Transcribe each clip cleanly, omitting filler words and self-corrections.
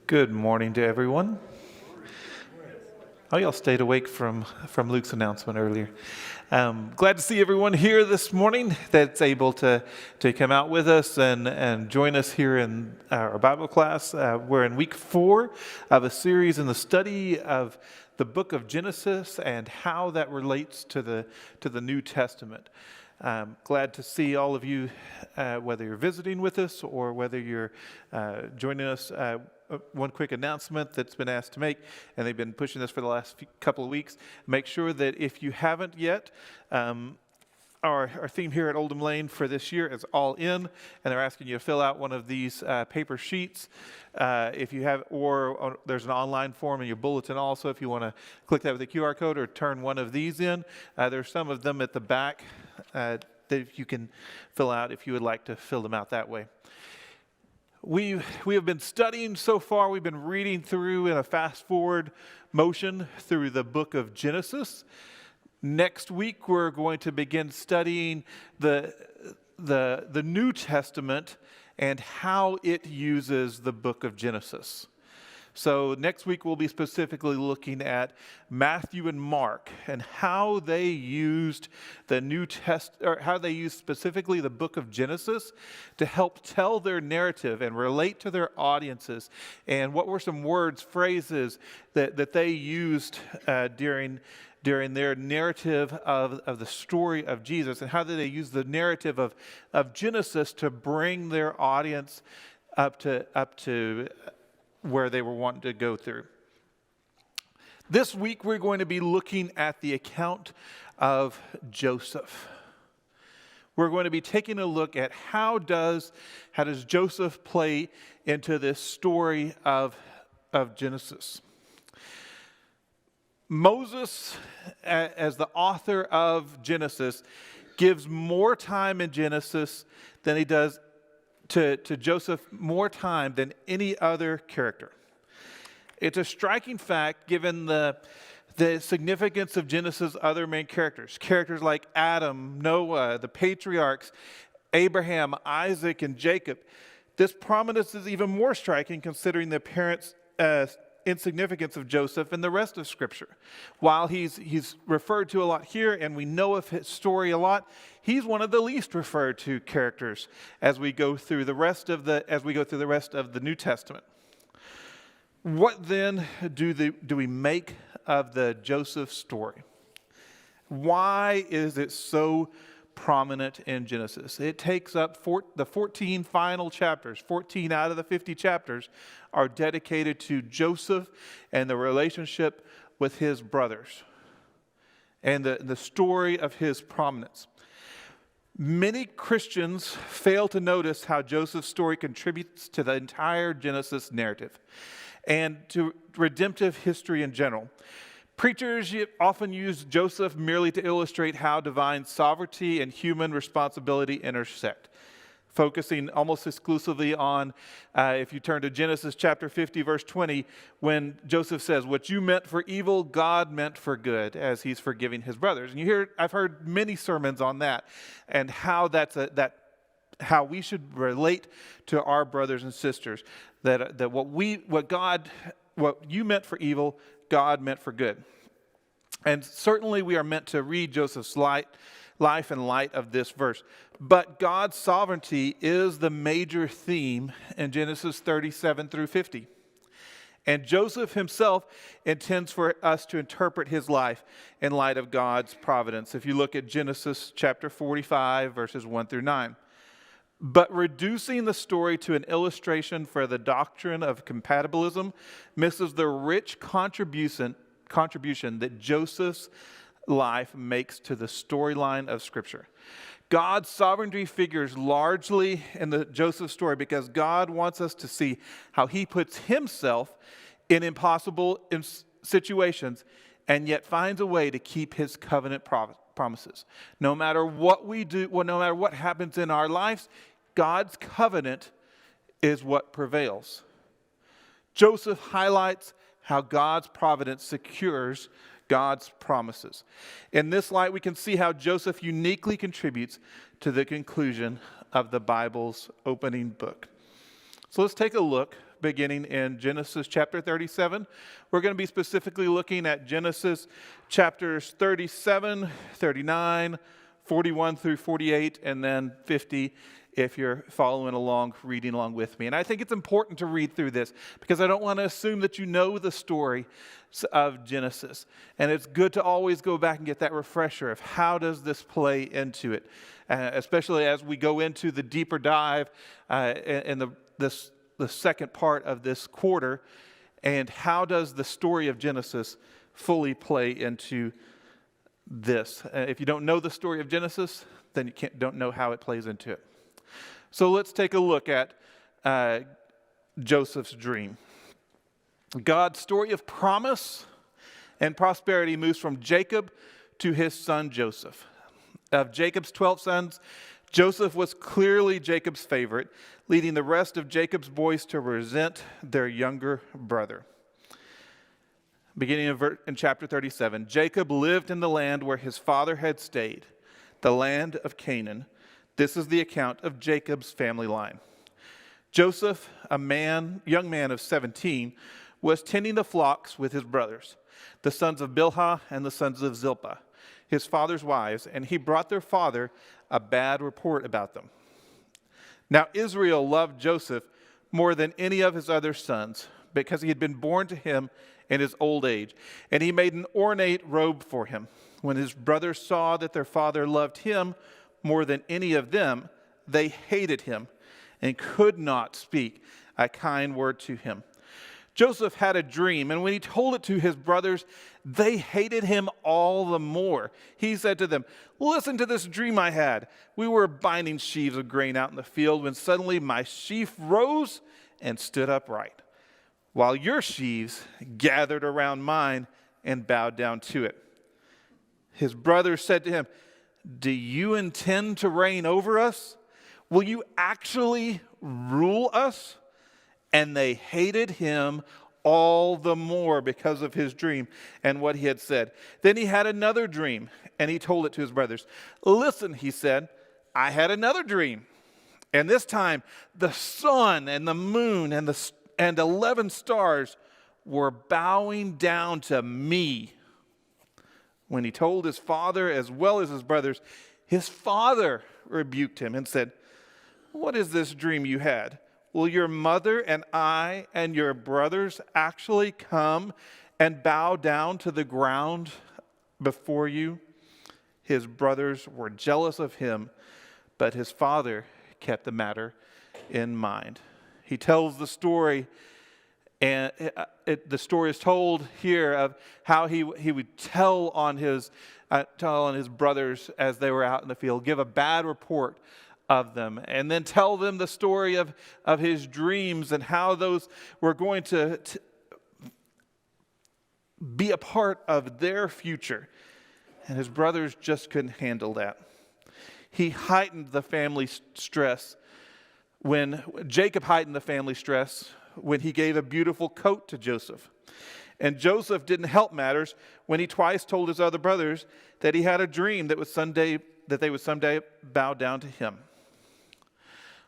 Good morning to everyone. Oh, y'all stayed awake from Luke's announcement earlier. Glad to see everyone here this morning that's able to come out with us and join us here in our Bible class. We're in week 4 of a series in the study of the book of Genesis and how that relates to the New Testament. Glad to see all of you, whether you're visiting with us or whether you're joining us. One quick announcement that's been asked to make, and they've been pushing this for the last couple of weeks. Make sure that if you haven't yet, our theme here at Oldham Lane for this year is all in, and they're asking you to fill out one of these paper sheets. If you have, or there's an online form in your bulletin also if you want to click that with a QR code or turn one of these in. There's some of them at the back that you can fill out if you would like to fill them out that way. We have been studying so far. We've been reading through in a fast forward motion through the book of Genesis. Next week we're going to begin studying the New Testament and how it uses the book of Genesis. So next week we'll be specifically looking at Matthew and Mark and how they used how they used specifically the book of Genesis to help tell their narrative and relate to their audiences. And what were some words, phrases that they used during their narrative of the story of Jesus, and how did they use the narrative of Genesis to bring their audience up to where they were wanting to go through. This week we're going to be looking at the account of Joseph. We're going to be taking a look at how does Joseph play into this story of Genesis. Moses, as the author of Genesis, gives more time in Genesis than he does to Joseph, more time than any other character. It's a striking fact given the significance of Genesis' other main characters. Characters like Adam, Noah, the patriarchs, Abraham, Isaac, and Jacob. This prominence is even more striking considering the apparent insignificance of Joseph and the rest of Scripture. While he's referred to a lot here and we know of his story a lot, he's one of the least referred to characters as we go through the rest of the New Testament. What then do we make of the Joseph story? Why is it so prominent in Genesis? It takes up the 14 final chapters. 14 out of the 50 chapters are dedicated to Joseph and the relationship with his brothers and the story of his prominence. Many Christians fail to notice how Joseph's story contributes to the entire Genesis narrative and to redemptive history in general. Preachers often use Joseph merely to illustrate how divine sovereignty and human responsibility intersect, focusing almost exclusively on, if you turn to Genesis chapter 50, verse 20, when Joseph says, "What you meant for evil, God meant for good," as he's forgiving his brothers. And I've heard many sermons on that, and how how we should relate to our brothers and sisters, that what you meant for evil, God meant for good. And certainly we are meant to read Joseph's life in light of this verse. But God's sovereignty is the major theme in Genesis 37 through 50. And Joseph himself intends for us to interpret his life in light of God's providence. If you look at Genesis chapter 45, verses 1 through 9. But reducing the story to an illustration for the doctrine of compatibilism misses the rich contribution that Joseph's life makes to the storyline of Scripture. God's sovereignty figures largely in the Joseph story because God wants us to see how he puts himself in impossible situations and yet finds a way to keep his covenant promises. No matter what we do, no matter what happens in our lives, God's covenant is what prevails. Joseph highlights how God's providence secures God's promises. In this light, we can see how Joseph uniquely contributes to the conclusion of the Bible's opening book. So let's take a look beginning in Genesis chapter 37. We're going to be specifically looking at Genesis chapters 37, 39, 41 through 48, and then 50 if you're following along, reading along with me. And I think it's important to read through this because I don't want to assume that you know the story of Genesis. And it's good to always go back and get that refresher of how does this play into it, especially as we go into the deeper dive in the second part of this quarter, and how does the story of Genesis fully play into this. If you don't know the story of Genesis, then you don't know how it plays into it. So let's take a look at Joseph's dream. God's story of promise and prosperity moves from Jacob to his son Joseph. Of Jacob's 12 sons, Joseph was clearly Jacob's favorite, leading the rest of Jacob's boys to resent their younger brother. Beginning in chapter 37, Jacob lived in the land where his father had stayed, the land of Canaan. This is the account of Jacob's family line. Joseph, a young man of 17, was tending the flocks with his brothers, the sons of Bilhah and the sons of Zilpah, his father's wives, and he brought their father a bad report about them. Now Israel loved Joseph more than any of his other sons, because he had been born to him in his old age, and he made an ornate robe for him. When his brothers saw that their father loved him more than any of them, they hated him and could not speak a kind word to him. Joseph had a dream, and when he told it to his brothers, they hated him all the more. He said to them, "Listen to this dream I had. We were binding sheaves of grain out in the field when suddenly my sheaf rose and stood upright, while your sheaves gathered around mine and bowed down to it." His brothers said to him, "Do you intend to reign over us? Will you actually rule us?" And they hated him all the more because of his dream and what he had said. Then he had another dream, and he told it to his brothers. "Listen," he said, "I had another dream. And this time the sun and the moon and 11 stars were bowing down to me." When he told his father as well as his brothers, his father rebuked him and said, "What is this dream you had? Will your mother and I and your brothers actually come and bow down to the ground before you?" His brothers were jealous of him, but his father kept the matter in mind. He tells the story, and the story is told here of how he would tell on his brothers as they were out in the field, give a bad report of them, and then tell them the story of his dreams and how those were going to be a part of their future. And his brothers just couldn't handle that. He heightened the family stress when Jacob heightened the family stress when he gave a beautiful coat to Joseph. And Joseph didn't help matters when he twice told his other brothers that he had a dream that they would someday bow down to him.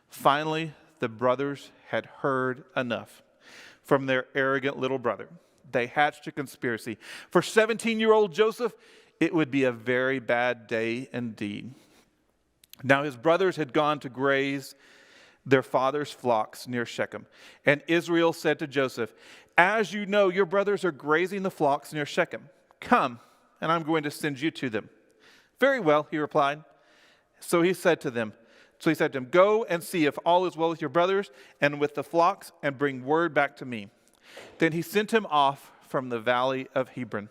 Finally, the brothers had heard enough from their arrogant little brother. They hatched a conspiracy. For 17-year-old Joseph, it would be a very bad day indeed. Now his brothers had gone to graze their father's flocks near Shechem. And Israel said to Joseph, "As you know, your brothers are grazing the flocks near Shechem. Come, and I'm going to send you to them." "Very well," he replied. So he said to him, "Go and see if all is well with your brothers and with the flocks, and bring word back to me." Then he sent him off from the valley of Hebron.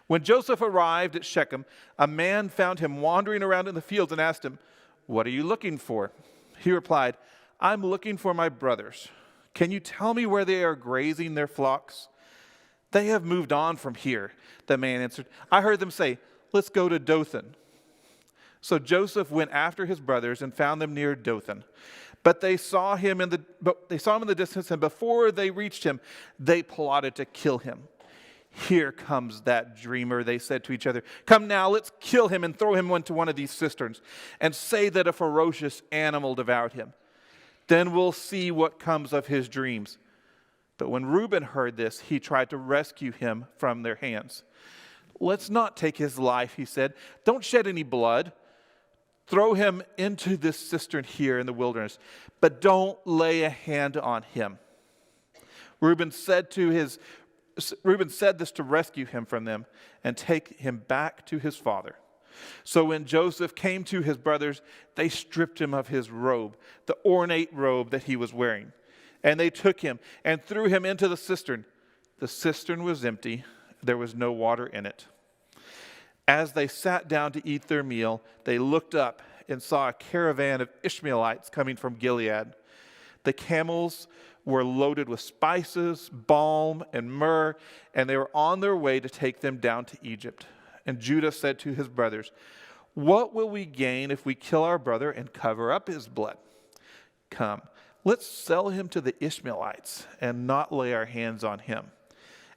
When Joseph arrived at Shechem, a man found him wandering around in the fields and asked him, "What are you looking for?" He replied, "I'm looking for my brothers. Can you tell me where they are grazing their flocks?" "They have moved on from here," the man answered. "I heard them say, 'Let's go to Dothan.'" So Joseph went after his brothers and found them near Dothan. But they saw him in the distance, and before they reached him, they plotted to kill him. "Here comes that dreamer," they said to each other. "Come now, let's kill him and throw him into one of these cisterns and say that a ferocious animal devoured him. Then we'll see what comes of his dreams." But when Reuben heard this, he tried to rescue him from their hands. "Let's not take his life," he said. "Don't shed any blood. Throw him into this cistern here in the wilderness, but don't lay a hand on him." Reuben said this to rescue him from them and take him back to his father. So when Joseph came to his brothers, they stripped him of his robe, the ornate robe that he was wearing. And they took him and threw him into the cistern. The cistern was empty. There was no water in it. As they sat down to eat their meal, they looked up and saw a caravan of Ishmaelites coming from Gilead. The camels were loaded with spices, balm, and myrrh, and they were on their way to take them down to Egypt. And Judah said to his brothers, "What will we gain if we kill our brother and cover up his blood? Come, let's sell him to the Ishmaelites and not lay our hands on him.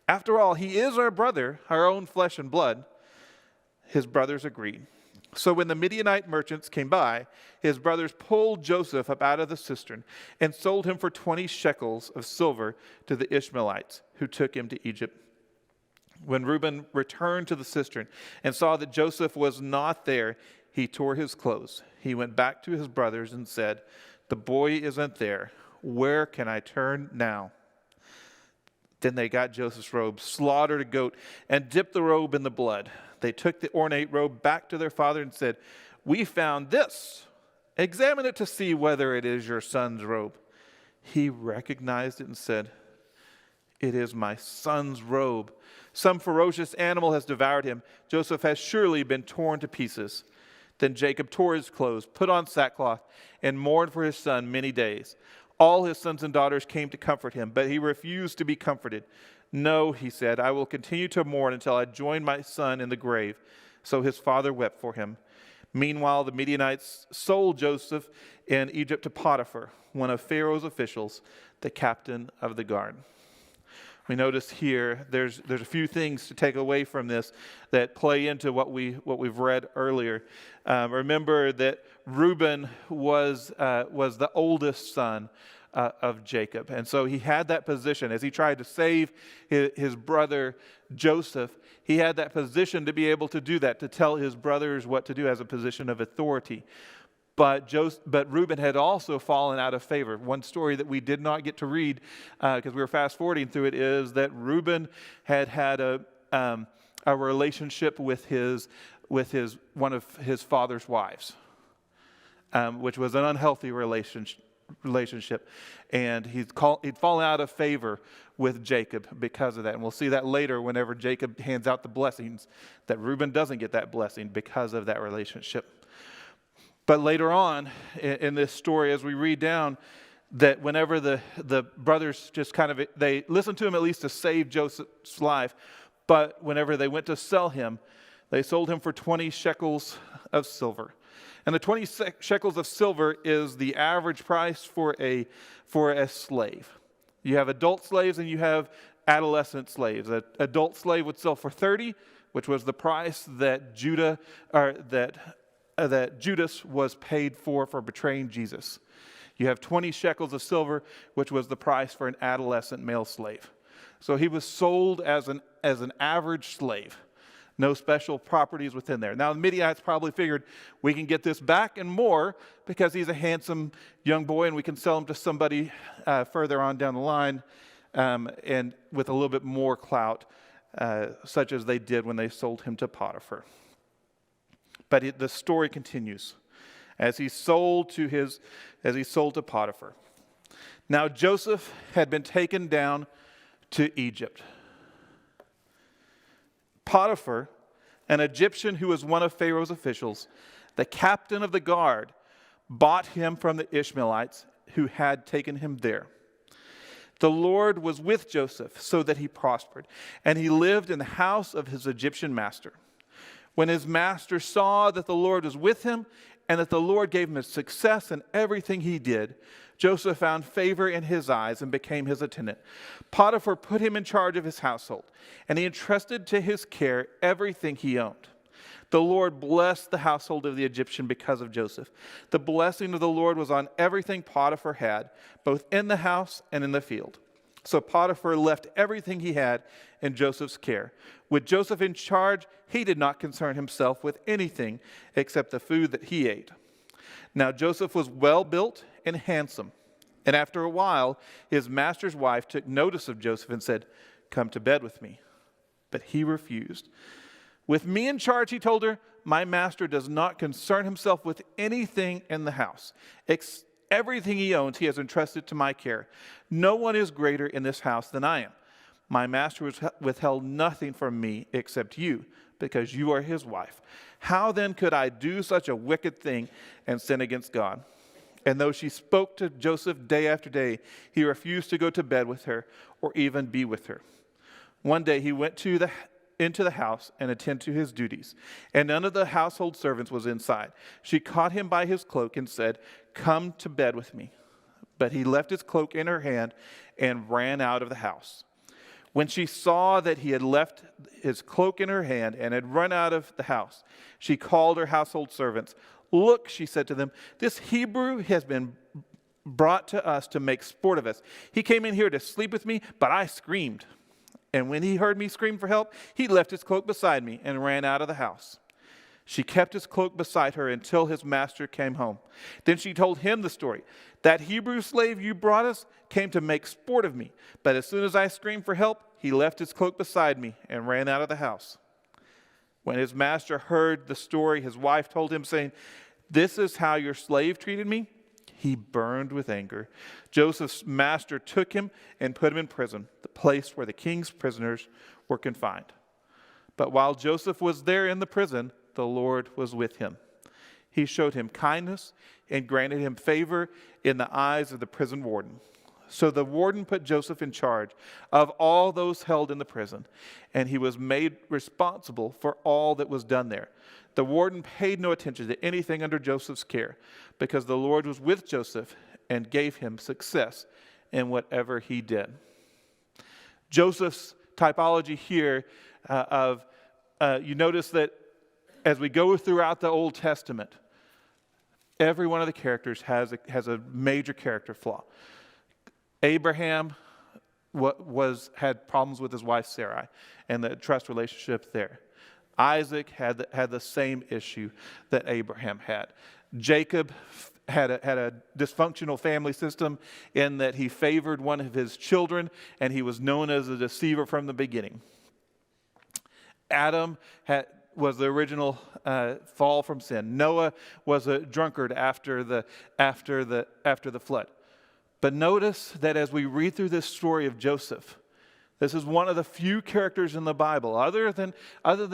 After all, he is our brother, our own flesh and blood." His brothers agreed. So when the Midianite merchants came by, his brothers pulled Joseph up out of the cistern and sold him for 20 shekels of silver to the Ishmaelites, who took him to Egypt. When Reuben returned to the cistern and saw that Joseph was not there, he tore his clothes. He went back to his brothers and said, "The boy isn't there. Where can I turn now?" Then they got Joseph's robe, slaughtered a goat, and dipped the robe in the blood. They took the ornate robe back to their father and said, "We found this. Examine it to see whether it is your son's robe." He recognized it and said, "It is my son's robe. Some ferocious animal has devoured him. Joseph has surely been torn to pieces." Then Jacob tore his clothes, put on sackcloth, and mourned for his son many days. All his sons and daughters came to comfort him, but he refused to be comforted. "No," he said, "I will continue to mourn until I join my son in the grave." So his father wept for him. Meanwhile, the Midianites sold Joseph in Egypt to Potiphar, one of Pharaoh's officials, the captain of the guard. We notice here there's a few things to take away from this that play into what we've read earlier. Remember that Reuben was the oldest son of Jacob, and so he had that position as he tried to save his brother Joseph. He had that position to be able to do that, to tell his brothers what to do as a position of authority. But Reuben had also fallen out of favor. One story that we did not get to read because we were fast forwarding through it is that Reuben had a relationship with one of his father's wives, which was an unhealthy relationship, and he'd fallen out of favor with Jacob because of that. And we'll see that later whenever Jacob hands out the blessings, that Reuben doesn't get that blessing because of that relationship. But later on in this story, as we read down, that whenever the brothers they listened to him at least to save Joseph's life, but whenever they went to sell him, they sold him for 20 shekels of silver. And the 20 shekels of silver is the average price for a slave. You have adult slaves and you have adolescent slaves. An adult slave would sell for 30, which was the price that Judas was paid for betraying Jesus. You have 20 shekels of silver, which was the price for an adolescent male slave. So he was sold as an average slave. No special properties within there. Now the Midianites probably figured, we can get this back and more because he's a handsome young boy and we can sell him to somebody further on down the line and with a little bit more clout, such as they did when they sold him to Potiphar. But the story continues as he sold to Potiphar. Now Joseph had been taken down to Egypt. Potiphar, an Egyptian who was one of Pharaoh's officials, the captain of the guard, bought him from the Ishmaelites who had taken him there. The Lord was with Joseph so that he prospered, and he lived in the house of his Egyptian master. When his master saw that the Lord was with him and that the Lord gave him success in everything he did, Joseph found favor in his eyes and became his attendant. Potiphar put him in charge of his household, and he entrusted to his care everything he owned. The Lord blessed the household of the Egyptian because of Joseph. The blessing of the Lord was on everything Potiphar had, both in the house and in the field. So Potiphar left everything he had in Joseph's care. With Joseph in charge, he did not concern himself with anything except the food that he ate. Now Joseph was well built and handsome. And after a while, his master's wife took notice of Joseph and said, "Come to bed with me." But he refused. "With me in charge," he told her, "my master does not concern himself with anything in the house. Everything he owns, he has entrusted to my care. No one is greater in this house than I am. My master has withheld nothing from me except you, because you are his wife. How then could I do such a wicked thing and sin against God?" And though she spoke to Joseph day after day, he refused to go to bed with her or even be with her. One day he went into the house and attended to his duties, and none of the household servants was inside. She caught him by his cloak and said, "Come to bed with me." But he left his cloak in her hand and ran out of the house. When she saw that he had left his cloak in her hand and had run out of the house, she called her household servants. "Look," she said to them, "this Hebrew has been brought to us to make sport of us. He came in here to sleep with me, but I screamed. And when he heard me scream for help, he left his cloak beside me and ran out of the house." She kept his cloak beside her until his master came home. Then she told him the story. "That Hebrew slave you brought us came to make sport of me, but as soon as I screamed for help, he left his cloak beside me and ran out of the house." When his master heard the story, his wife told him, saying, "This is how your slave treated me?" He burned with anger. Joseph's master took him and put him in prison, the place where the king's prisoners were confined. But while Joseph was there in the prison, the Lord was with him. He showed him kindness and granted him favor in the eyes of the prison warden. So the warden put Joseph in charge of all those held in the prison, and he was made responsible for all that was done there. The warden paid no attention to anything under Joseph's care, because the Lord was with Joseph and gave him success in whatever he did. Joseph's typology here you notice that as we go throughout the Old Testament, every one of the characters has a major character flaw. Abraham had problems with his wife Sarai and the trust relationship there. Isaac had the same issue that Abraham had. Jacob had a dysfunctional family system in that he favored one of his children, and he was known as a deceiver from the beginning. Adam was the original fall from sin. Noah was a drunkard after the flood. But notice that as we read through this story of Joseph, this is one of the few characters in the Bible, other than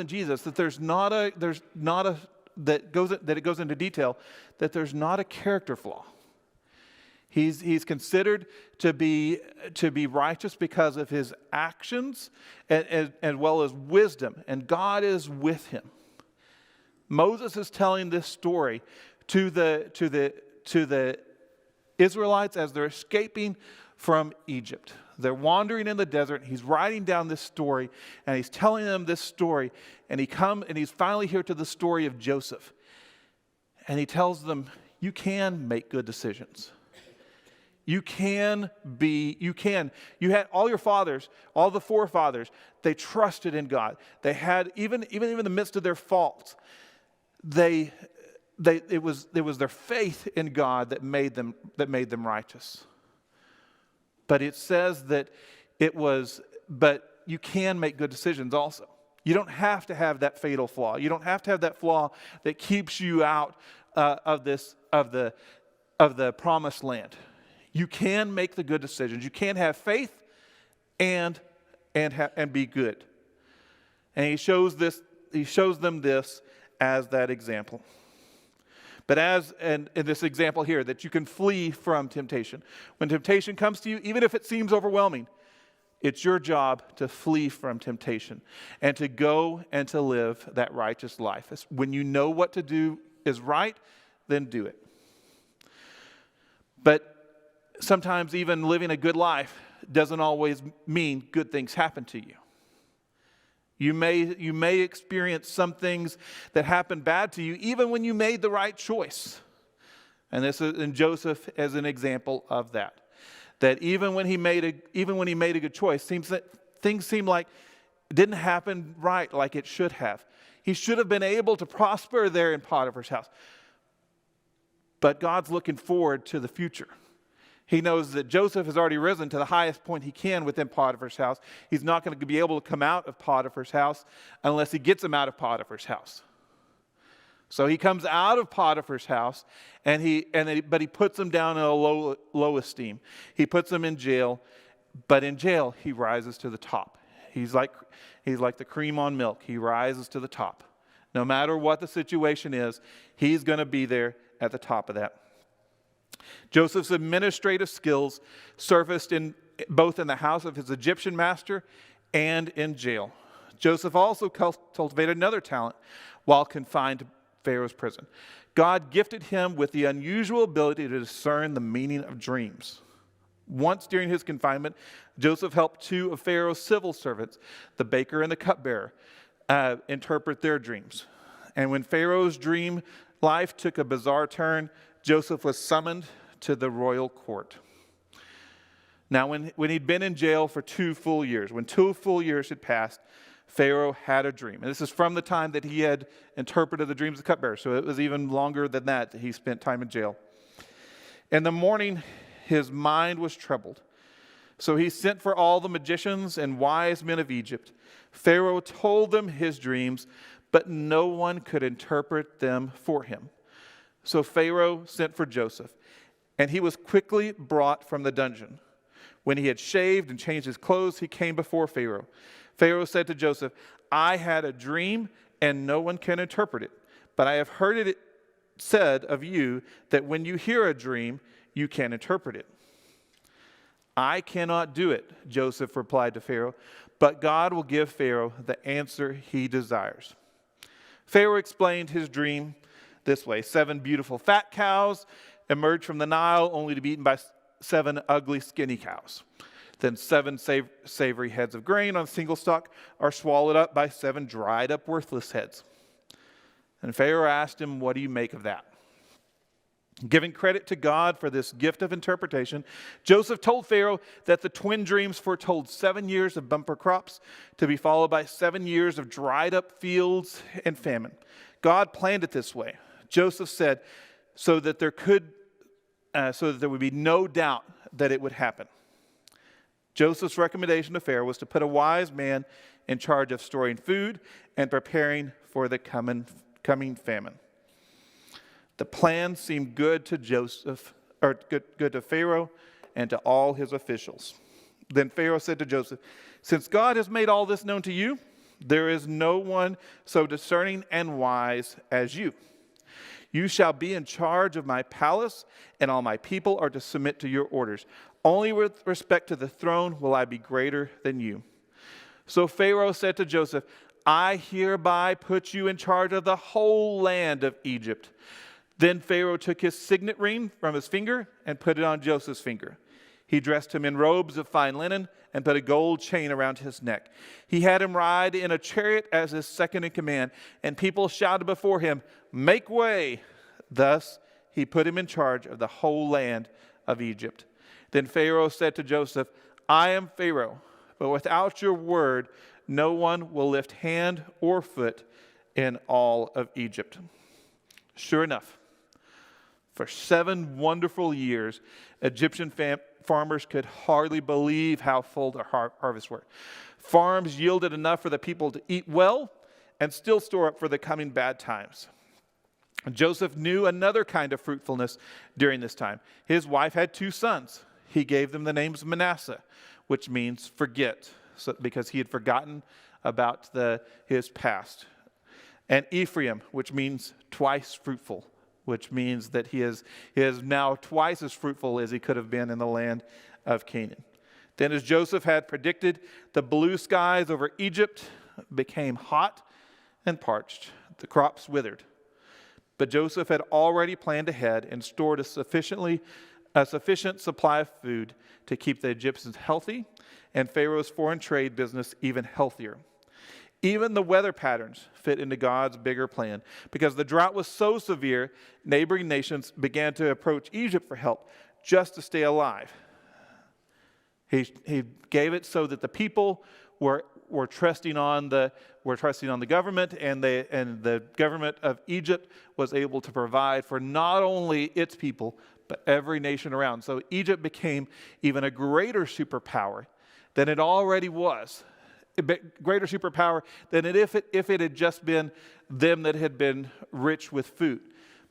Jesus, that it goes into detail, that there's not a character flaw. He's considered to be righteous because of his actions as well as wisdom, and God is with him. Moses is telling this story to the Israelites as they're escaping from Egypt. They're wandering in the desert. He's writing down this story, and he's telling them this story, and he's finally here to the story of Joseph. And he tells them, you can make good decisions. You had all your fathers, all the forefathers, they trusted in God. They had, even in the midst of their faults, it was their faith in God that made them righteous. But it says but you can make good decisions also. You don't have to have that fatal flaw. You don't have to have that flaw that keeps you out of the promised land. You can make the good decisions. You can have faith and be good. And he shows them this as that example. But in this example here, that you can flee from temptation. When temptation comes to you, even if it seems overwhelming, it's your job to flee from temptation and to go and to live that righteous life. When you know what to do is right, then do it. But sometimes even living a good life doesn't always mean good things happen to you. You may experience some things that happen bad to you even when you made the right choice. And this is in Joseph as an example of that. that even when he made a good choice, things seem like it didn't happen right like it should have. He should have been able to prosper there in Potiphar's house. But God's looking forward to the future. He knows that Joseph has already risen to the highest point he can within Potiphar's house. He's not going to be able to come out of Potiphar's house unless he gets him out of Potiphar's house. So he comes out of Potiphar's house, but he puts him down in a low esteem. He puts him in jail, but in jail he rises to the top. He's like the cream on milk. He rises to the top. No matter what the situation is, he's going to be there at the top of that. Joseph's administrative skills surfaced both in the house of his Egyptian master and in jail. Joseph also cultivated another talent while confined to Pharaoh's prison. God gifted him with the unusual ability to discern the meaning of dreams. Once during his confinement, Joseph helped two of Pharaoh's civil servants, the baker and the cupbearer, interpret their dreams. And when Pharaoh's dream life took a bizarre turn, Joseph was summoned to the royal court. Now, when he'd been in jail for 2 full years, when 2 full years had passed, Pharaoh had a dream. And this is from the time that he had interpreted the dreams of the cupbearer. So it was even longer than that he spent time in jail. In the morning, his mind was troubled. So he sent for all the magicians and wise men of Egypt. Pharaoh told them his dreams, but no one could interpret them for him. So Pharaoh sent for Joseph, and he was quickly brought from the dungeon. When he had shaved and changed his clothes, he came before Pharaoh. Pharaoh said to Joseph, I had a dream, and no one can interpret it. But I have heard it said of you that when you hear a dream, you can interpret it. I cannot do it, Joseph replied to Pharaoh, but God will give Pharaoh the answer he desires. Pharaoh explained his dream this way. 7 beautiful fat cows emerged from the Nile, only to be eaten by 7 ugly skinny cows. Then 7 savory heads of grain on a single stalk are swallowed up by 7 dried up worthless heads. And Pharaoh asked him, what do you make of that? Giving credit to God for this gift of interpretation, Joseph told Pharaoh that the twin dreams foretold 7 years of bumper crops to be followed by 7 years of dried up fields and famine. God planned it this way. Joseph said so that there would be no doubt that it would happen. Joseph's recommendation to Pharaoh was to put a wise man in charge of storing food and preparing for the coming famine. The plan seemed good to good to Pharaoh and to all his officials. Then Pharaoh said to Joseph, since God has made all this known to you, there is no one so discerning and wise as you. You shall be in charge of my palace, and all my people are to submit to your orders. Only with respect to the throne will I be greater than you. So Pharaoh said to Joseph, I hereby put you in charge of the whole land of Egypt. Then Pharaoh took his signet ring from his finger and put it on Joseph's finger. He dressed him in robes of fine linen and put a gold chain around his neck. He had him ride in a chariot as his second in command, and people shouted before him, make way! Thus he put him in charge of the whole land of Egypt. Then Pharaoh said to Joseph, I am Pharaoh, but without your word, no one will lift hand or foot in all of Egypt. Sure enough, for 7 wonderful years, Egyptian farmers could hardly believe how full their harvests were. Farms yielded enough for the people to eat well and still store up for the coming bad times. Joseph knew another kind of fruitfulness during this time. His wife had 2 sons. He gave them the names Manasseh, which means forget, because he had forgotten about his past. And Ephraim, which means twice fruitful, which means that he is now twice as fruitful as he could have been in the land of Canaan. Then, as Joseph had predicted, the blue skies over Egypt became hot and parched. The crops withered. But Joseph had already planned ahead and stored a sufficient supply of food to keep the Egyptians healthy and Pharaoh's foreign trade business even healthier. Even the weather patterns fit into God's bigger plan. Because the drought was so severe, neighboring nations began to approach Egypt for help just to stay alive. He gave it so that the people were trusting on the government, and the government of Egypt was able to provide for not only its people but every nation around. So Egypt became even a greater superpower than it already was. Greater superpower than if it had just been them that had been rich with food.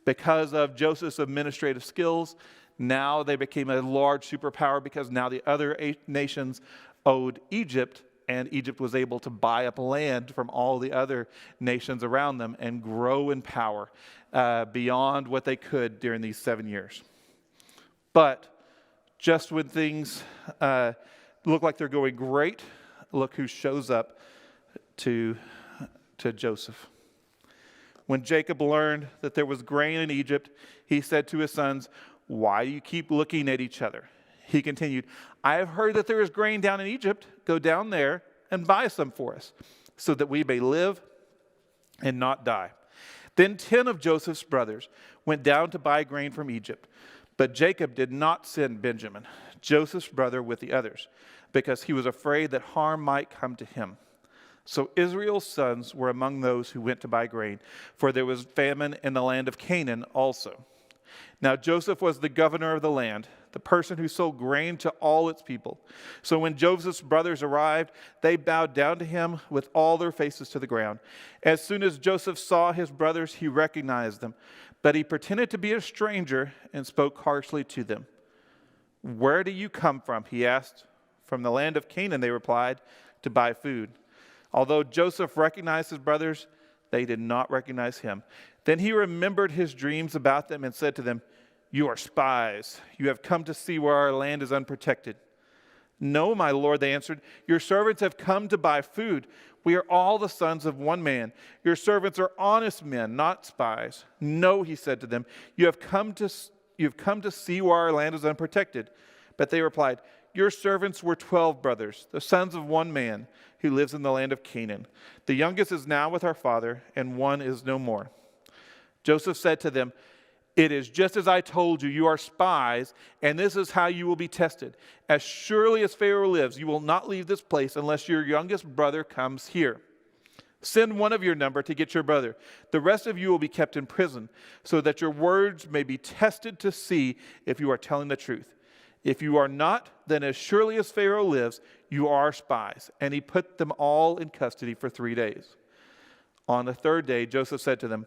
Because of Joseph's administrative skills, now they became a large superpower, because now the other nations owed Egypt, and Egypt was able to buy up land from all the other nations around them and grow in power beyond what they could during these 7 years. But just when things look like they're going great, look who shows up to Joseph. When Jacob learned that there was grain in Egypt, he said to his sons, "Why do you keep looking at each other?" He continued, "I have heard that there is grain down in Egypt. Go down there and buy some for us, so that we may live and not die." Then 10 of Joseph's brothers went down to buy grain from Egypt. But Jacob did not send Benjamin, Joseph's brother, with the others, because he was afraid that harm might come to him. So Israel's sons were among those who went to buy grain, for there was famine in the land of Canaan also. Now Joseph was the governor of the land, the person who sold grain to all its people. So when Joseph's brothers arrived, they bowed down to him with all their faces to the ground. As soon as Joseph saw his brothers, he recognized them, but he pretended to be a stranger and spoke harshly to them. "Where do you come from?" he asked. "From the land of Canaan," they replied, "to buy food." Although Joseph recognized his brothers, they did not recognize him. Then he remembered his dreams about them and said to them, "You are spies. You have come to see where our land is unprotected." "No, my lord," they answered. "Your servants have come to buy food. We are all the sons of one man. Your servants are honest men, not spies." "No," he said to them, you have come to see where our land is unprotected." But they replied, "Your servants were 12 brothers, the sons of one man, who lives in the land of Canaan. The youngest is now with our father, and one is no more." Joseph said to them, "It is just as I told you, you are spies, and this is how you will be tested. As surely as Pharaoh lives, you will not leave this place unless your youngest brother comes here. Send one of your number to get your brother. The rest of you will be kept in prison, so that your words may be tested to see if you are telling the truth. If you are not, then as surely as Pharaoh lives, you are spies." And he put them all in custody for 3 days. On the third day, Joseph said to them,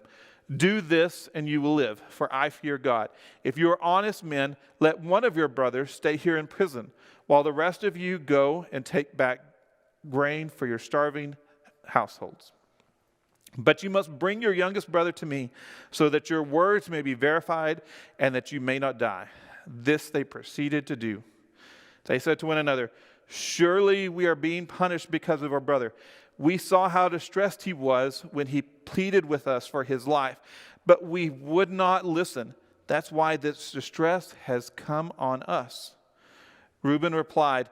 "Do this and you will live, for I fear God. If you are honest men, let one of your brothers stay here in prison, while the rest of you go and take back grain for your starving households. But you must bring your youngest brother to me, so that your words may be verified and that you may not die." This they proceeded to do. They said to one another, "Surely we are being punished because of our brother. We saw how distressed he was when he pleaded with us for his life, but we would not listen. That's why this distress has come on us." Reuben replied,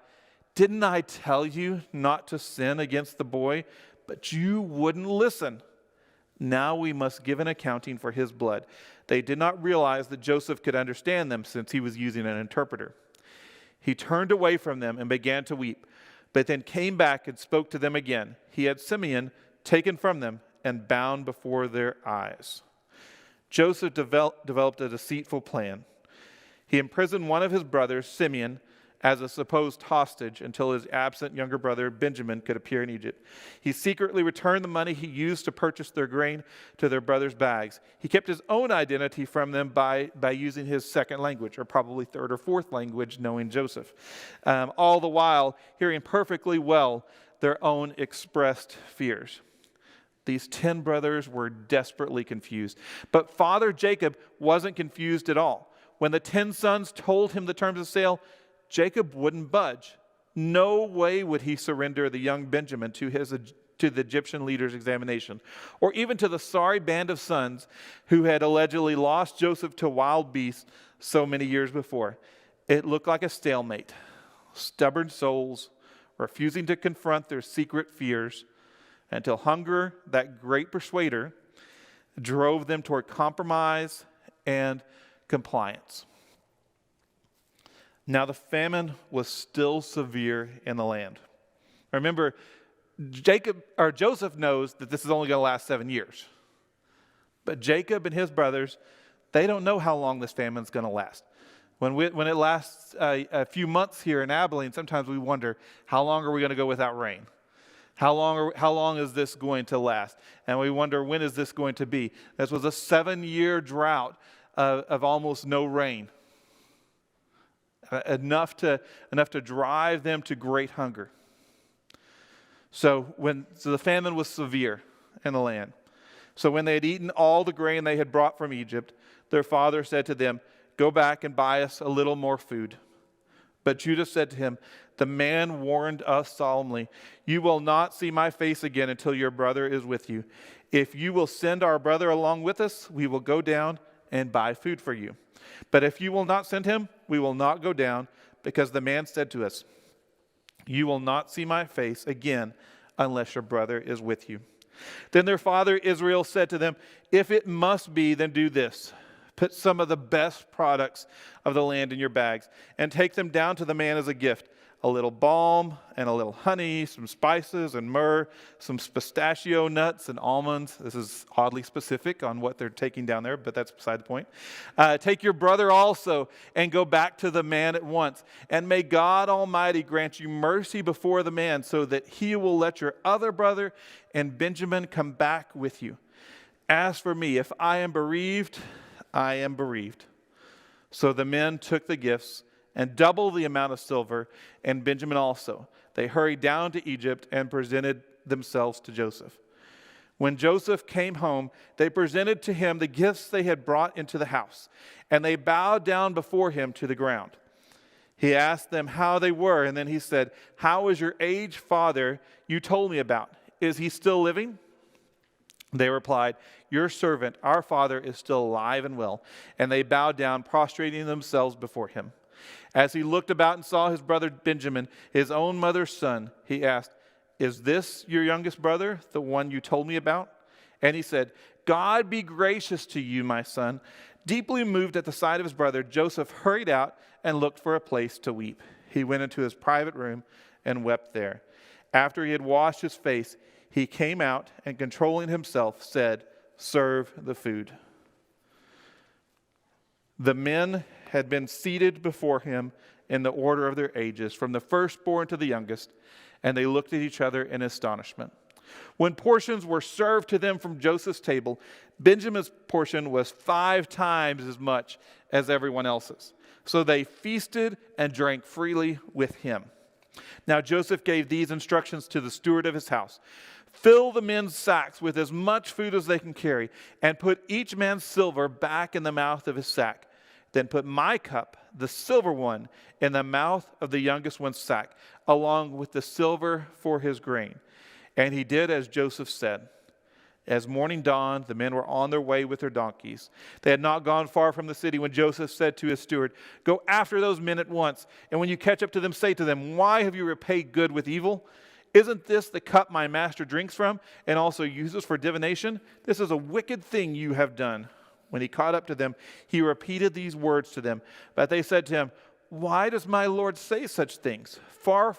"Didn't I tell you not to sin against the boy? But you wouldn't listen. Now we must give an accounting for his blood." They did not realize that Joseph could understand them, since he was using an interpreter. He turned away from them and began to weep, but then came back and spoke to them again. He had Simeon taken from them and bound before their eyes. Joseph developed a deceitful plan. He imprisoned one of his brothers, Simeon, as a supposed hostage until his absent younger brother Benjamin could appear in Egypt. He secretly returned the money he used to purchase their grain to their brothers' bags. He kept his own identity from them by using his second language, or probably third or fourth language, knowing Joseph. All the while hearing perfectly well their own expressed fears. These 10 brothers were desperately confused. But Father Jacob wasn't confused at all. When the 10 sons told him the terms of sale, Jacob wouldn't budge. No way would he surrender the young Benjamin to the Egyptian leader's examination, or even to the sorry band of sons who had allegedly lost Joseph to wild beasts so many years before. It looked like a stalemate. Stubborn souls refusing to confront their secret fears, until hunger, that great persuader, drove them toward compromise and compliance. Now the famine was still severe in the land. Remember, Joseph knows that this is only going to last 7 years. But Jacob and his brothers, they don't know how long this famine is going to last. When it lasts a few months here in Abilene, sometimes we wonder, how long are we going to go without rain? How long is this going to last? And we wonder, when is this going to be? This was a 7-year drought of almost no rain. Enough to drive them to great hunger. So the famine was severe in the land. So when they had eaten all the grain they had brought from Egypt, their father said to them, "Go back and buy us a little more food." But Judah said to him, "The man warned us solemnly, 'You will not see my face again until your brother is with you. If you will send our brother along with us, we will go down and buy food for you. But if you will not send him, we will not go down, because the man said to us, you will not see my face again unless your brother is with you.' Then their father Israel said to them, 'If it must be, then do this. Put some of the best products of the land in your bags and take them down to the man as a gift. A little balm and a little honey, some spices and myrrh, some pistachio nuts and almonds.'" This is oddly specific on what they're taking down there, but that's beside the point. "Take your brother also and go back to the man at once. And may God Almighty grant you mercy before the man, so that he will let your other brother and Benjamin come back with you. As for me, if I am bereaved, I am bereaved." So the men took the gifts and double the amount of silver, and Benjamin also. They hurried down to Egypt and presented themselves to Joseph. When Joseph came home, they presented to him the gifts they had brought into the house, and they bowed down before him to the ground. He asked them how they were, and then he said, "How is your aged father you told me about? Is he still living?" They replied, "Your servant, our father, is still alive and well." And they bowed down, prostrating themselves before him. As he looked about and saw his brother Benjamin, his own mother's son, he asked, "Is this your youngest brother, the one you told me about?" And he said, "God be gracious to you, my son." Deeply moved at the sight of his brother, Joseph hurried out and looked for a place to weep. He went into his private room and wept there. After he had washed his face, he came out and, controlling himself, said, "Serve the food." The men had been seated before him in the order of their ages, from the firstborn to the youngest, and they looked at each other in astonishment. When portions were served to them from Joseph's table, Benjamin's portion was 5 times as much as everyone else's. So they feasted and drank freely with him. Now Joseph gave these instructions to the steward of his house: "Fill the men's sacks with as much food as they can carry, and put each man's silver back in the mouth of his sack. Then put my cup, the silver one, in the mouth of the youngest one's sack, along with the silver for his grain." And he did as Joseph said. As morning dawned, the men were on their way with their donkeys. They had not gone far from the city when Joseph said to his steward, "Go after those men at once, and when you catch up to them, say to them, 'Why have you repaid good with evil? Isn't this the cup my master drinks from and also uses for divination? This is a wicked thing you have done.'" When he caught up to them, he repeated these words to them. But they said to him, "Why does my Lord say such things? Far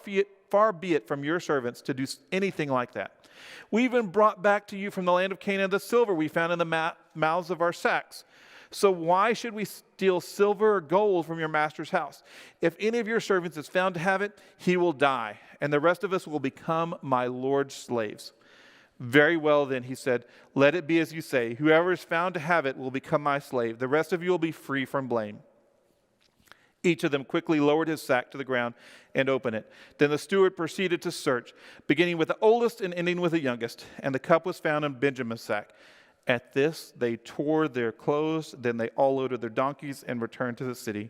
be it from your servants to do anything like that. We even brought back to you from the land of Canaan the silver we found in the mouths of our sacks. So why should we steal silver or gold from your master's house? If any of your servants is found to have it, he will die, and the rest of us will become my Lord's slaves." "Very well then," he said, "let it be as you say. Whoever is found to have it will become my slave. The rest of you will be free from blame." Each of them quickly lowered his sack to the ground and opened it. Then the steward proceeded to search, beginning with the oldest and ending with the youngest. And the cup was found in Benjamin's sack. At this, they tore their clothes. Then they all loaded their donkeys and returned to the city.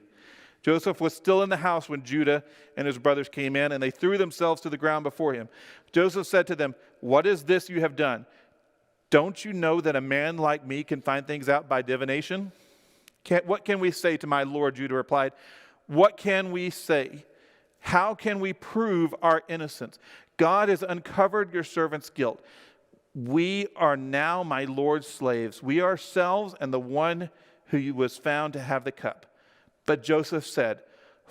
Joseph was still in the house when Judah and his brothers came in, and they threw themselves to the ground before him. Joseph said to them, "What is this you have done? Don't you know that a man like me can find things out by divination?" "What can we say to my lord?" Judah replied. "What can we say? How can we prove our innocence? God has uncovered your servant's guilt. We are now my lord's slaves, we ourselves and the one who was found to have the cup." But Joseph said,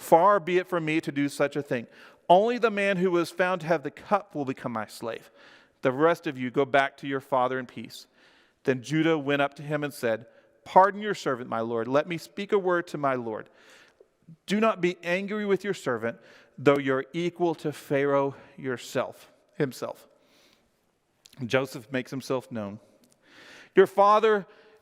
Far be it from me to do such a thing. Only the man who was found to have the cup will become my slave. The rest of you go back to your father in peace." Then Judah went up to him and said, "Pardon your servant, my lord. Let me speak a word to my lord. Do not be angry with your servant, though you're equal to Pharaoh himself." Joseph makes himself known.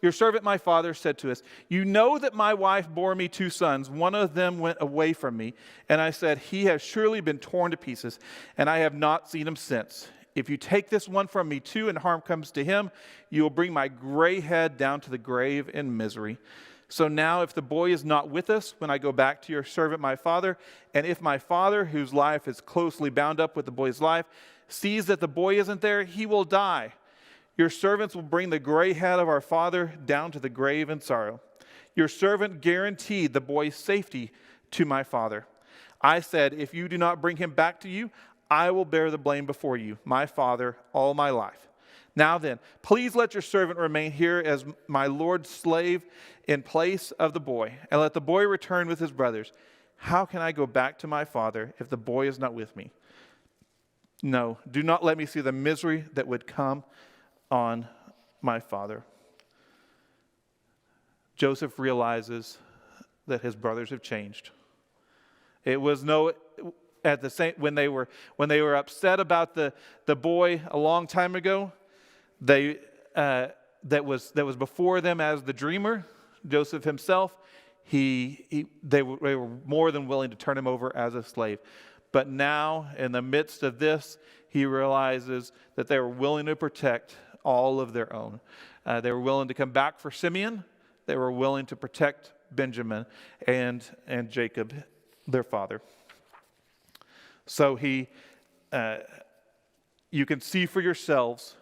Your servant my father said to us, "You know that my wife bore me 2 sons. One of them went away from me, and I said, 'He has surely been torn to pieces,' and I have not seen him since. If you take this one from me too, and harm comes to him, you will bring my gray head down to the grave in misery. So now if the boy is not with us when I go back to your servant my father, and if my father, whose life is closely bound up with the boy's life, sees that the boy isn't there, he will die. Your servants will bring the gray head of our father down to the grave in sorrow. Your servant guaranteed the boy's safety to my father. I said, if you do not bring him back to you, I will bear the blame before you, my father, all my life. Now then, please let your servant remain here as my lord's slave in place of the boy, and let the boy return with his brothers. How can I go back to my father if the boy is not with me? No, do not let me see the misery that would come on my father." Joseph realizes that his brothers have changed. It was when they were upset about the boy a long time ago, that was before them as the dreamer, Joseph himself. They were more than willing to turn him over as a slave. But now, in the midst of this, he realizes that they were willing to protect all of their own. They were willing to come back for Simeon. They were willing to protect Benjamin and Jacob, their father. So you can see for yourselves,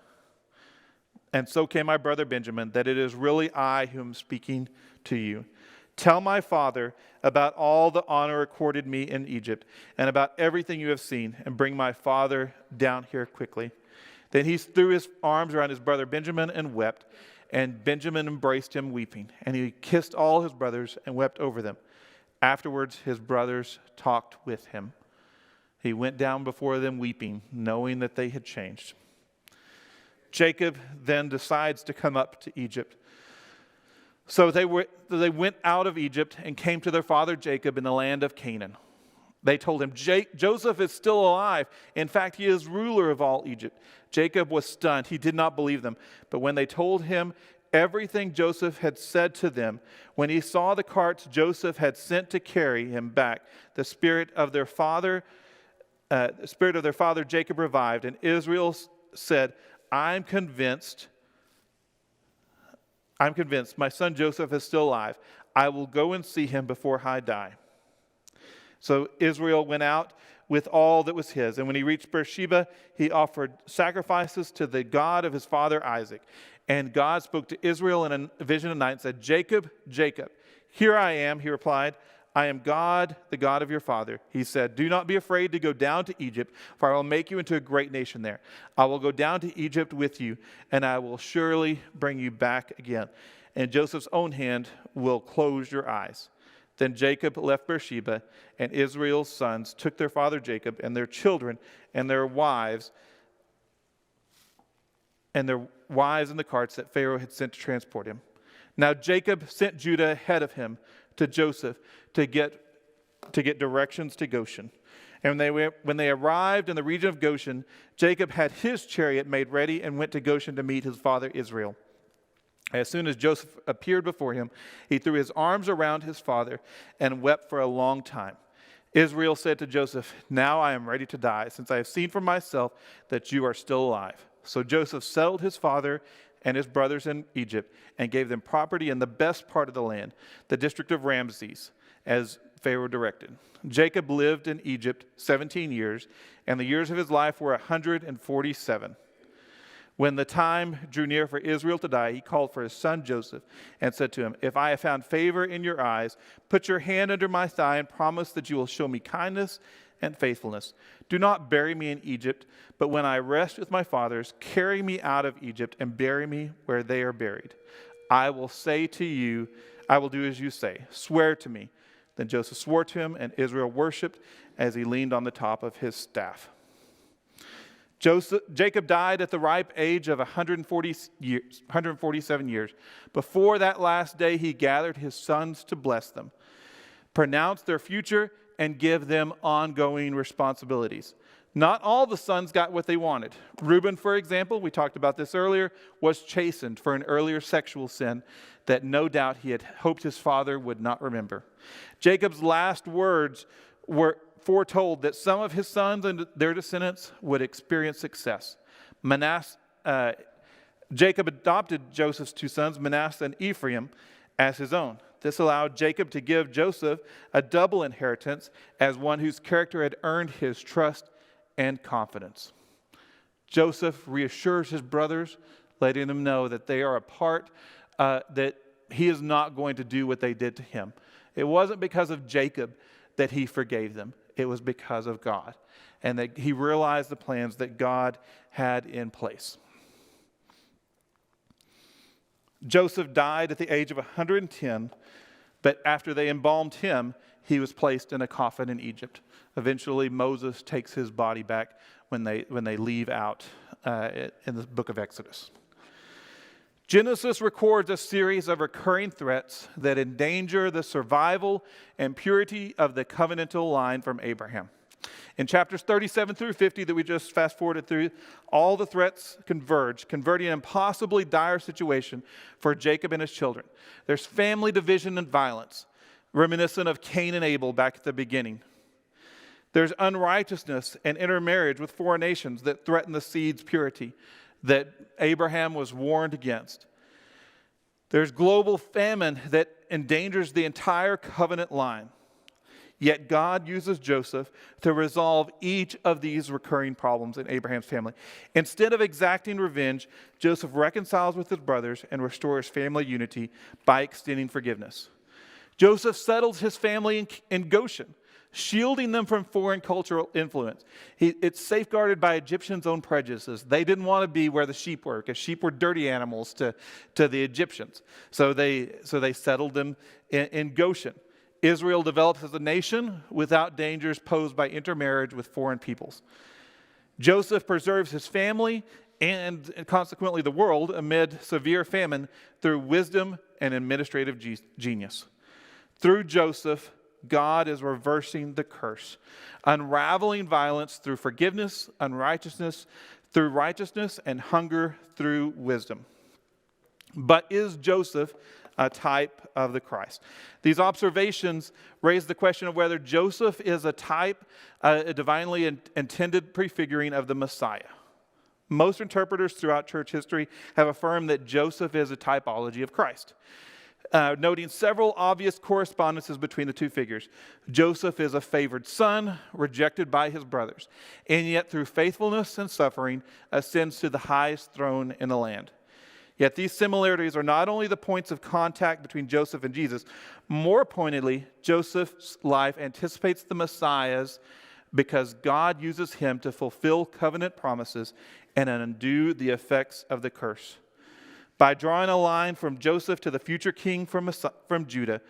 and so can my brother Benjamin, that it is really I who am speaking to you. Tell my father about all the honor accorded me in Egypt, and about everything you have seen, and bring my father down here quickly." Then he threw his arms around his brother Benjamin and wept, and Benjamin embraced him weeping, and he kissed all his brothers and wept over them. Afterwards his brothers talked with him. He went down before them weeping, knowing that they had changed. Jacob then decides to come up to Egypt. So they went out of Egypt and came to their father Jacob in the land of Canaan. They told him, "Joseph is still alive. In fact, he is ruler of all Egypt." Jacob was stunned. He did not believe them. But when they told him everything Joseph had said to them, when he saw the carts Joseph had sent to carry him back, the spirit of their father Jacob revived, and Israel said, I'm convinced my son Joseph is still alive. I will go and see him before I die. So Israel went out with all that was his. And when he reached Beersheba, he offered sacrifices to the God of his father Isaac. And God spoke to Israel in a vision of night and said, "Jacob, Jacob." "Here I am," he replied. "I am God, the God of your father." He said, "Do not be afraid to go down to Egypt, for I will make you into a great nation there. I will go down to Egypt with you, and I will surely bring you back again. And Joseph's own hand will close your eyes." Then Jacob left Beersheba, and Israel's sons took their father Jacob and their children and their wives in the carts that Pharaoh had sent to transport him. Now Jacob sent Judah ahead of him to Joseph to get directions to Goshen. And when they arrived in the region of Goshen, Jacob had his chariot made ready and went to Goshen to meet his father Israel. As soon as Joseph appeared before him, he threw his arms around his father and wept for a long time. Israel said to Joseph, "Now I am ready to die, since I have seen for myself that you are still alive." So Joseph settled his father and his brothers in Egypt and gave them property in the best part of the land, the district of Ramses, as Pharaoh directed. Jacob lived in Egypt 17 years, and the years of his life were 147. When the time drew near for Israel to die, he called for his son Joseph and said to him, "If I have found favor in your eyes, put your hand under my thigh and promise that you will show me kindness and faithfulness. Do not bury me in Egypt, but when I rest with my fathers, carry me out of Egypt and bury me where they are buried. I will do as you say. Swear to me Then Joseph swore to him, and Israel worshipped as he leaned on the top of his staff. Jacob died at the ripe age of 147 years. Before that last day, he gathered his sons to bless them, pronounce their future, and give them ongoing responsibilities. Not all the sons got what they wanted. Reuben, for example, we talked about this earlier, was chastened for an earlier sexual sin that no doubt he had hoped his father would not remember. Jacob's last words were foretold that some of his sons and their descendants would experience success. Jacob adopted Joseph's two sons, Manasseh and Ephraim, as his own. This allowed Jacob to give Joseph a double inheritance as one whose character had earned his trust and confidence. Joseph reassures his brothers, letting them know that they are a part, that he is not going to do what they did to him. It wasn't because of Jacob that he forgave them. It was because of God, and that he realized the plans that God had in place. Joseph died at the age of 110, but after they embalmed him, he was placed in a coffin in Egypt. Eventually, Moses takes his body back when they leave out in the book of Exodus. Genesis records a series of recurring threats that endanger the survival and purity of the covenantal line from Abraham. In chapters 37 through 50 that we just fast forwarded through, all the threats converge, converting an impossibly dire situation for Jacob and his children. There's family division and violence, reminiscent of Cain and Abel back at the beginning. There's unrighteousness and intermarriage with foreign nations that threaten the seed's purity that Abraham was warned against. There's global famine that endangers the entire covenant line. Yet God uses Joseph to resolve each of these recurring problems in Abraham's family. Instead of exacting revenge, Joseph reconciles with his brothers and restores family unity by extending forgiveness. Joseph settles his family in Goshen, shielding them from foreign cultural influence. It's safeguarded by Egyptians' own prejudices. They didn't want to be where the sheep were, because sheep were dirty animals to the Egyptians. So they settled them in Goshen. Israel develops as a nation without dangers posed by intermarriage with foreign peoples. Joseph preserves his family and consequently the world amid severe famine through wisdom and administrative genius. Through Joseph, God is reversing the curse, unraveling violence through forgiveness, unrighteousness through righteousness, and hunger through wisdom. But is Joseph a type of the Christ? These observations raise the question of whether Joseph is a type, a divinely intended prefiguring of the Messiah. Most interpreters throughout church history have affirmed that Joseph is a typology of Christ, noting several obvious correspondences between the two figures. Joseph is a favored son, rejected by his brothers, and yet through faithfulness and suffering ascends to the highest throne in the land. Yet these similarities are not only the points of contact between Joseph and Jesus. More pointedly, Joseph's life anticipates the Messiah's because God uses him to fulfill covenant promises and undo the effects of the curse. By drawing a line from Joseph to the future king from Judah,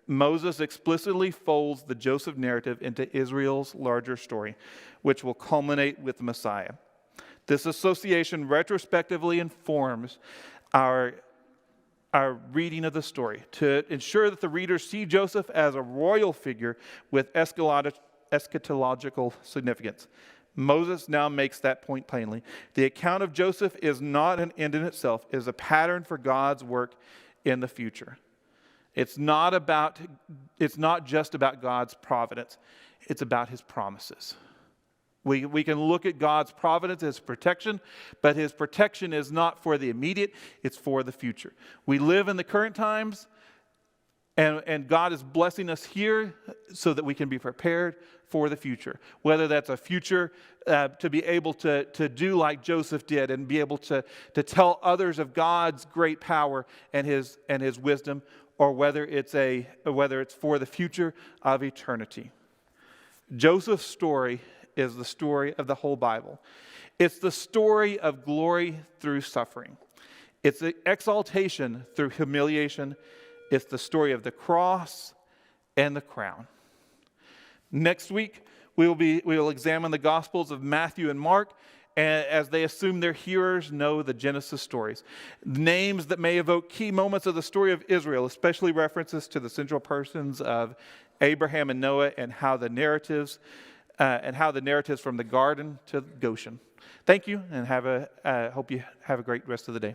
Moses explicitly folds the Joseph narrative into Israel's larger story, which will culminate with the Messiah. This association retrospectively informs our reading of the story to ensure that the readers see Joseph as a royal figure with eschatological significance. Moses now makes that point plainly. The account of Joseph is not an end in itself, it is a pattern for God's work in the future. It's not just about God's providence, it's about his promises. We can look at God's providence as protection, but his protection is not for the immediate, it's for the future. We live in the current times, and God is blessing us here so that we can be prepared for the future. Whether that's a future to be able to do like Joseph did and be able to tell others of God's great power and his wisdom, or whether it's for the future of eternity. Joseph's story is the story of the whole Bible. It's the story of glory through suffering. It's the exaltation through humiliation. It's the story of the cross and the crown. Next week, we will examine the Gospels of Matthew and Mark, as they assume their hearers know the Genesis stories. Names that may evoke key moments of the story of Israel, especially references to the central persons of Abraham and Noah, and how the narratives from the garden to Goshen. Thank you, and hope you have a great rest of the day.